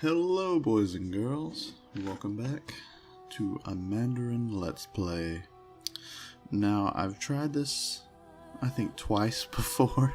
Hello boys and girls, welcome back to a Mandarin Let's Play. Now I've tried this I think twice before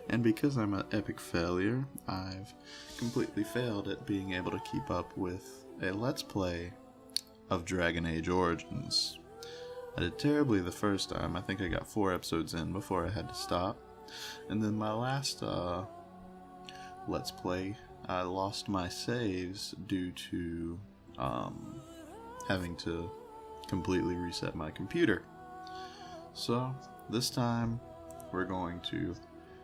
and because I'm an epic failure, I've completely failed at being able to keep up with a Let's Play of Dragon Age Origins. I did terribly the first time. I think I got 4 episodes in before I had to stop. And then my last Let's Play, I lost my saves due to having to completely reset my computer. So this time we're going to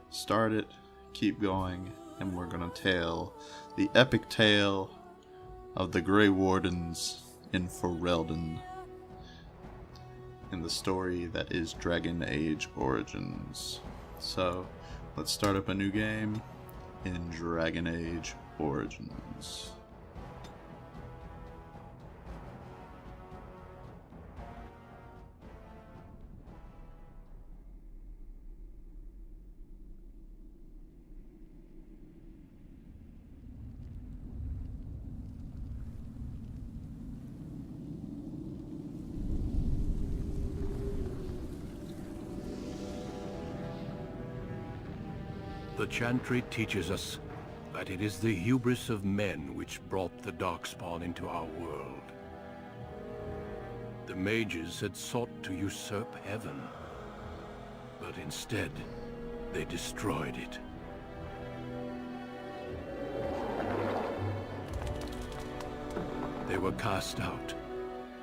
start it, keep going, and we're going to tell the epic tale of the Grey Wardens in Fereldan, in the story that is Dragon Age Origins. So let's start up a new game in Dragon Age Origins. The Chantry teaches us that it is the hubris of men which brought the Darkspawn into our world. The mages had sought to usurp heaven, but instead they destroyed it. They were cast out,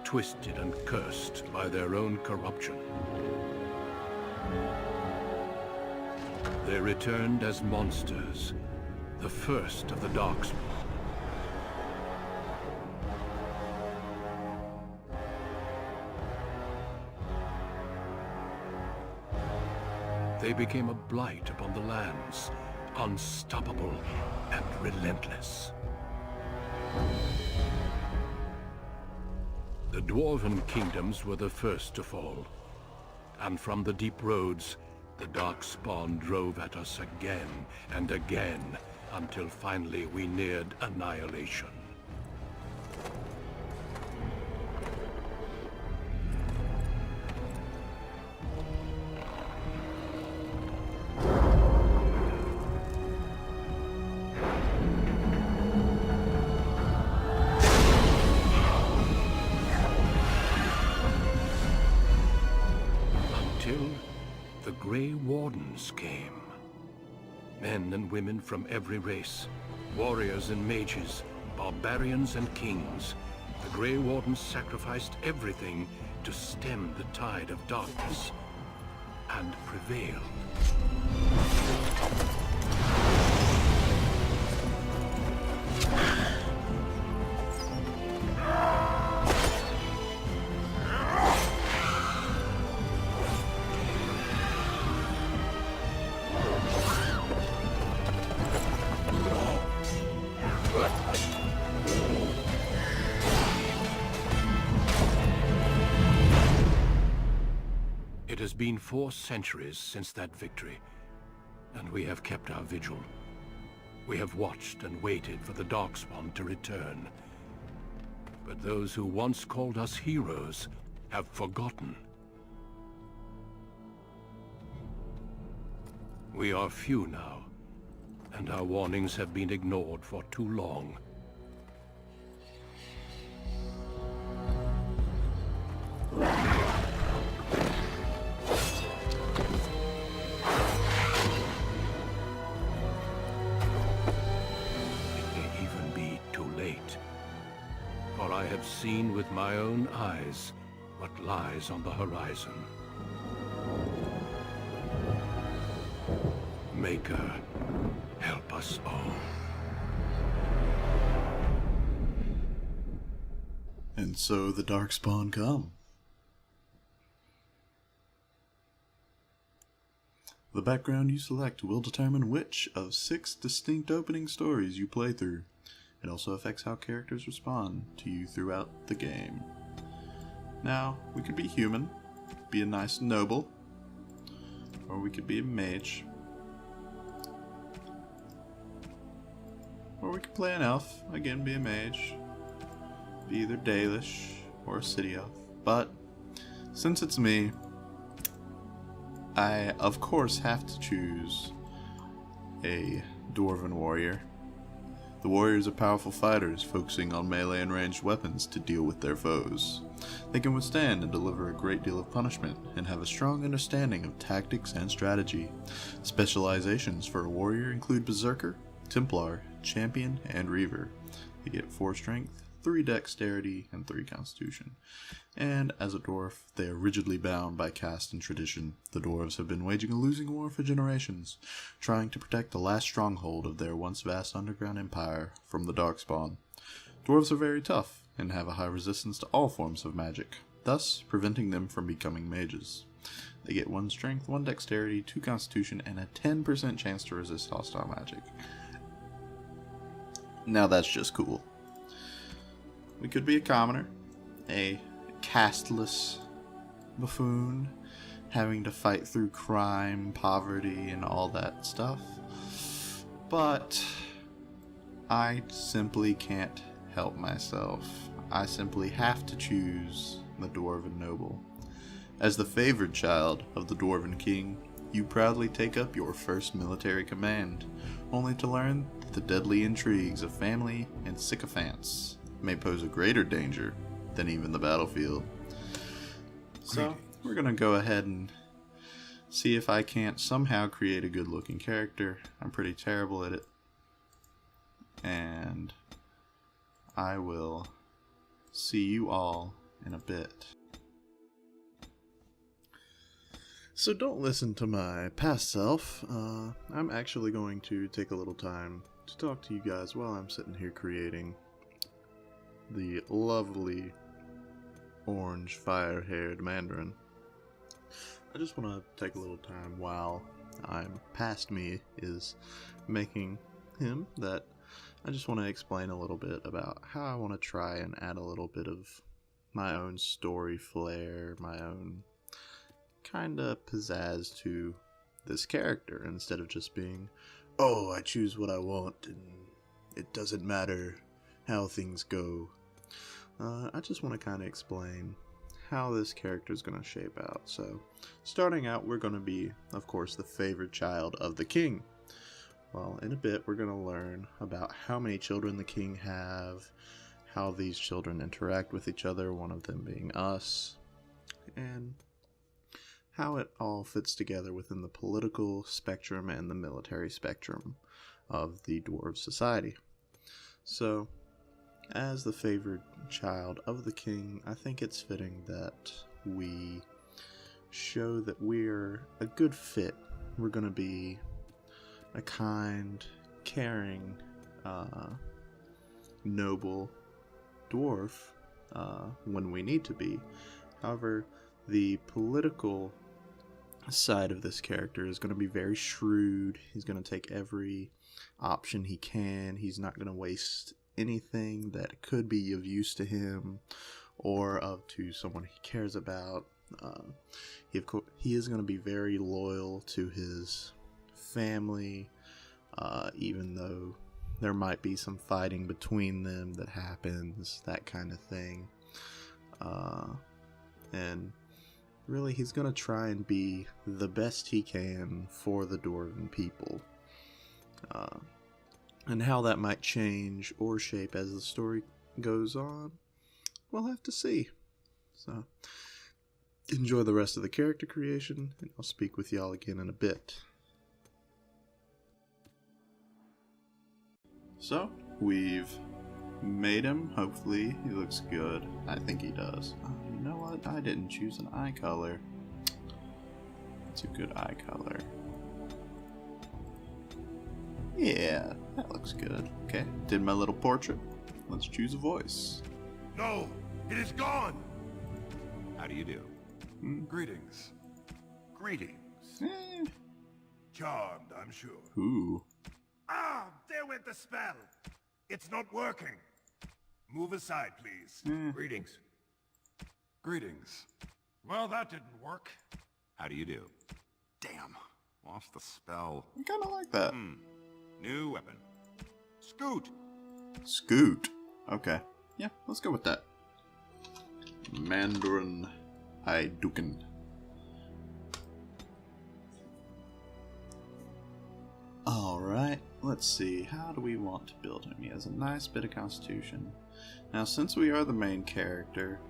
twisted and cursed by their own corruption. They returned as monsters, the first of the Darkspawn. They became a blight upon the lands, unstoppable and relentless. The Dwarven kingdoms were the first to fall, and from the deep roads, the Darkspawn drove at us again and again, until finally we neared annihilation. Until the Grey Wardens came. Men and women from every race, warriors and mages, barbarians and kings. The Grey Wardens sacrificed everything to stem the tide of darkness, and prevailed. It has been 4 centuries since that victory, and we have kept our vigil. We have watched and waited for the Darkspawn to return. But those who once called us heroes have forgotten. We are few now, and our warnings have been ignored for too long. For I have seen with my own eyes what lies on the horizon. Maker, help us all. And so the Darkspawn come. The background you select will determine which of 6 distinct opening stories you play through. It also affects how characters respond to you throughout the game. Now, we could be human, be a nice noble, or we could be a mage, Or we can play an elf, again be a mage. Be either Dalish or a city elf. But since it's me, I of course have to choose a dwarven warrior. The warriors are powerful fighters, focusing on melee and ranged weapons to deal with their foes. They can withstand and deliver a great deal of punishment, and have a strong understanding of tactics and strategy. Specializations for a warrior include Berserker, Templar, Champion, and Reaver. They get 4 strength, 3 dexterity, and 3 constitution. And as a dwarf, they are rigidly bound by caste and tradition. The dwarves have been waging a losing war for generations, trying to protect the last stronghold of their once vast underground empire from the Darkspawn. Dwarves are very tough, and have a high resistance to all forms of magic, thus preventing them from becoming mages. They get 1 strength, 1 dexterity, 2 constitution, and a 10% chance to resist hostile magic. Now that's just cool. We could be a commoner, a casteless buffoon, having to fight through crime, poverty, and all that stuff. But I simply can't help myself. I simply have to choose the Dwarven Noble. As the favored child of the Dwarven King, you proudly take up your first military command, only to learn that the deadly intrigues of family and sycophants may pose a greater danger than even the battlefield. So, we're going to go ahead and see if I can't somehow create a good looking character. I'm pretty terrible at it. And I will see you all in a bit. So don't listen to my past self. I'm actually going to take a little time to talk to you guys while I'm sitting here creating the lovely orange fire-haired Mandarin. I just want to take a little time while I'm past me is making him that I just want to explain a little bit about how I want to try and add a little bit of my own story flair, my own kind of pizzazz to this character, instead of just being, oh, I choose what I want and it doesn't matter how things go. I just want to kind of explain how this character is going to shape out. So, starting out, we're going to be, of course, the favored child of the king. Well, in a bit, we're going to learn about how many children the king have, how these children interact with each other, one of them being us, and how it all fits together within the political spectrum and the military spectrum of the dwarf society. So, as the favored child of the king, I think it's fitting that we show that we're a good fit. We're going to be a kind, caring, noble dwarf when we need to be. However, the political side of this character is going to be very shrewd. He's going to take every option he can. He's not going to waste anything that could be of use to him or to someone he cares about. He is going to be very loyal to his family, even though there might be some fighting between them that happens, that kind of thing. And really, he's going to try and be the best he can for the Dwarven people. And how that might change or shape as the story goes on, we'll have to see. So, enjoy the rest of the character creation, and I'll speak with y'all again in a bit. So, we've made him. Hopefully, he looks good. I think he does. You know what? I didn't choose an eye color. It's a good eye color. Yeah, that looks good. Okay, did my little portrait. Let's choose a voice. No, it is gone. How do you do? Greetings. Greetings. Charmed, I'm sure. Ooh. Ah, there went the spell. It's not working. Move aside, please. Greetings. Greetings. Well, that didn't work. How do you do? Damn. Lost the spell. I kind of like that. New weapon. Scoot! Scoot. Okay. Yeah, let's go with that. Mandarin Iduken. Alright, let's see. How do we want to build him? He has a nice bit of constitution. Now, since we are the main character,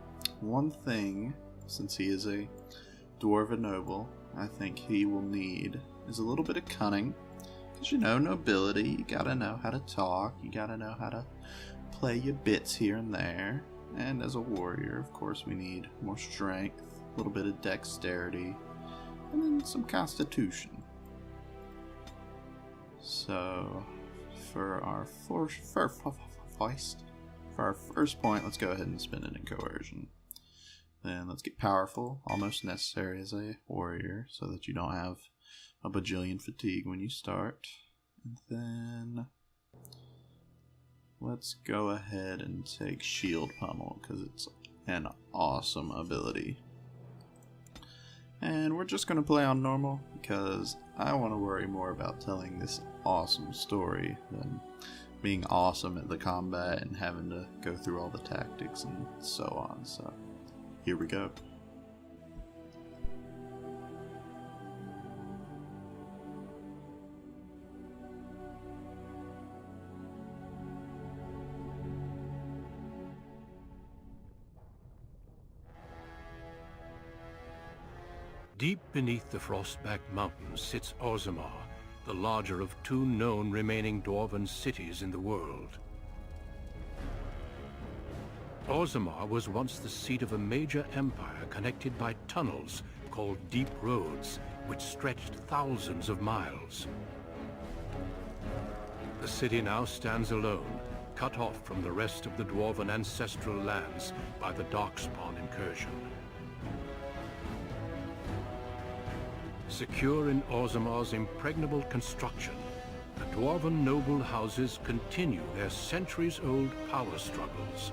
one thing, since he is a dwarven noble, I think he will need is a little bit of cunning. Because, you know, nobility, you gotta know how to talk, you gotta know how to play your bits here and there. And as a warrior, of course, we need more strength, a little bit of dexterity, and then some constitution. So, for our first point, let's go ahead and spin it in coercion. Then let's get powerful, almost necessary as a warrior, so that you don't have a bajillion fatigue when you start. And then let's go ahead and take shield pummel, because it's an awesome ability. And we're just going to play on normal, because I want to worry more about telling this awesome story than being awesome at the combat and having to go through all the tactics and so on. So, here we go. Deep beneath the frost-backed mountains sits Orzammar, the larger of two known remaining dwarven cities in the world. Orzammar was once the seat of a major empire connected by tunnels called deep roads, which stretched thousands of miles. The city now stands alone, cut off from the rest of the dwarven ancestral lands by the Darkspawn incursion. Secure in Orzammar's impregnable construction, the dwarven noble houses continue their centuries-old power struggles.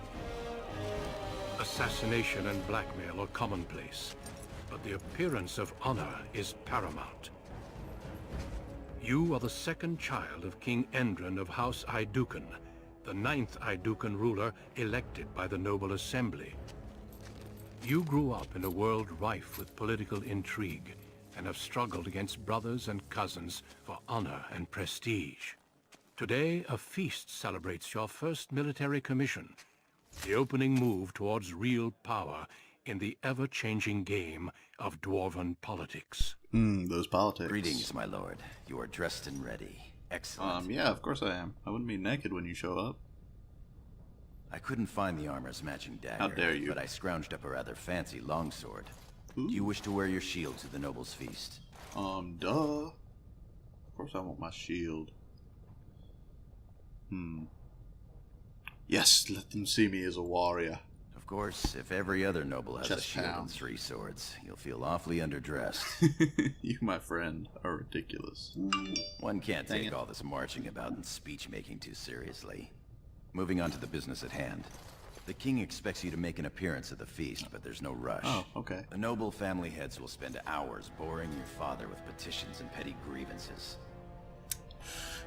Assassination and blackmail are commonplace, but the appearance of honor is paramount. You are the second child of King Endren of House Iduken, the 9th Iduken ruler elected by the noble assembly. You grew up in a world rife with political intrigue, and have struggled against brothers and cousins for honor and prestige. Today, a feast celebrates your first military commission, the opening move towards real power in the ever-changing game of dwarven politics. Those politics. Greetings, my lord. You are dressed and ready. Excellent. Yeah, of course I am. I wouldn't be naked when you show up. I couldn't find the armor's matching dagger. How dare you. But I scrounged up a rather fancy longsword. Ooh. Do you wish to wear your shield to the noble's feast? Duh. Of course I want my shield. Yes, let them see me as a warrior. Of course, if every other noble has a Chest shield and pound. 3 swords, you'll feel awfully underdressed. You, my friend, are ridiculous. One can't Dang take it. all this marching about and speech-making too seriously. Moving on to the business at hand. The king expects you to make an appearance at the feast, but there's no rush. Oh, okay. The noble family heads will spend hours boring your father with petitions and petty grievances.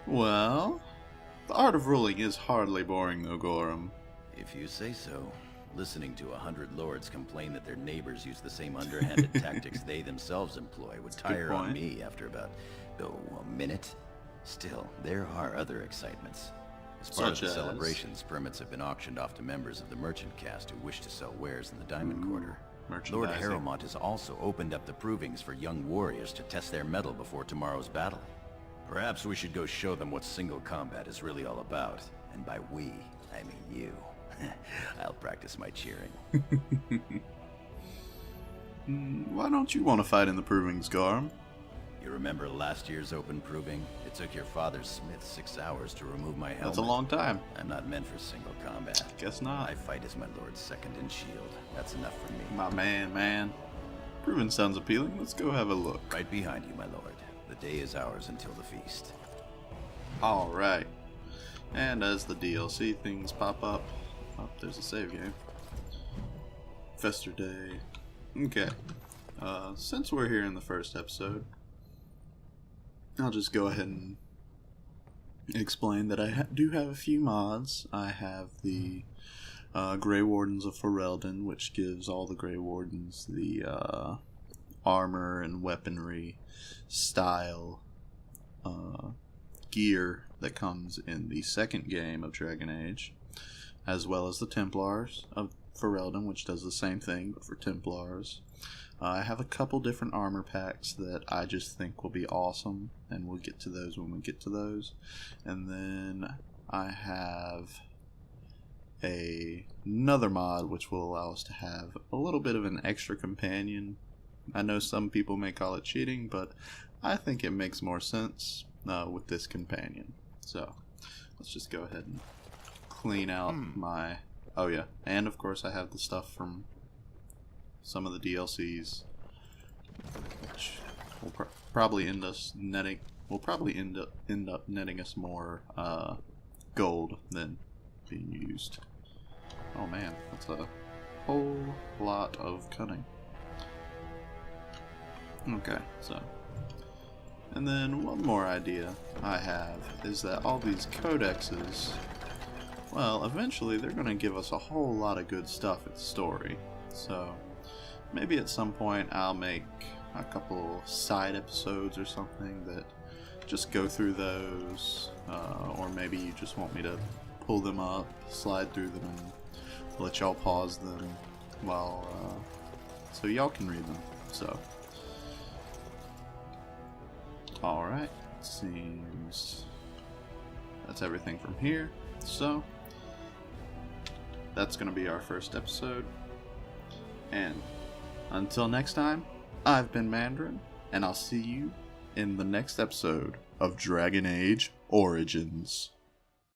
Well, the art of ruling is hardly boring, though, Gorham. If you say so. Listening to 100 lords complain that their neighbors use the same underhanded tactics they themselves employ would tire on me after about, a minute. Still, there are other excitements. As part of the celebrations, permits have been auctioned off to members of the merchant caste who wish to sell wares in the Diamond Quarter. Lord Harrowmont has also opened up the provings for young warriors to test their mettle before tomorrow's battle. Perhaps we should go show them what single combat is really all about. And by we, I mean you. I'll practice my cheering. Why don't you want to fight in the provings, Gorham? You remember last year's open proving? It took your father's smith 6 hours to remove my helmet. That's a long time. I'm not meant for single combat. Guess not. I fight as my lord's second in shield. That's enough for me. My man. Proving sounds appealing. Let's go have a look. Right behind you, my lord. The day is ours until the feast. Alright. And as the DLC things pop up, oh, there's a save game. Fester Day. Okay. Since we're here in the first episode, I'll just go ahead and explain that I do have a few mods. I have the Grey Wardens of Fereldan, which gives all the Grey Wardens the armor and weaponry style gear that comes in the second game of Dragon Age, as well as the Templars of Fereldan, which does the same thing but for Templars. I have a couple different armor packs that I just think will be awesome, and we'll get to those when we get to those. And then I have another mod which will allow us to have a little bit of an extra companion. I know some people may call it cheating, but I think it makes more sense with this companion. So let's just go ahead and clean out my... Oh yeah, and of course I have the stuff from some of the DLCs, which will probably end us netting. Will probably end up netting us more gold than being used. Oh man, that's a whole lot of cunning. Okay, so, and then one more idea I have is that all these codexes, well, eventually they're going to give us a whole lot of good stuff in the story. So maybe at some point I'll make a couple side episodes or something that just go through those, or maybe you just want me to pull them up, slide through them, and let y'all pause them while, so y'all can read them. So, alright, seems that's everything from here. So, that's going to be our first episode. And until next time, I've been Mandarin, and I'll see you in the next episode of Dragon Age Origins.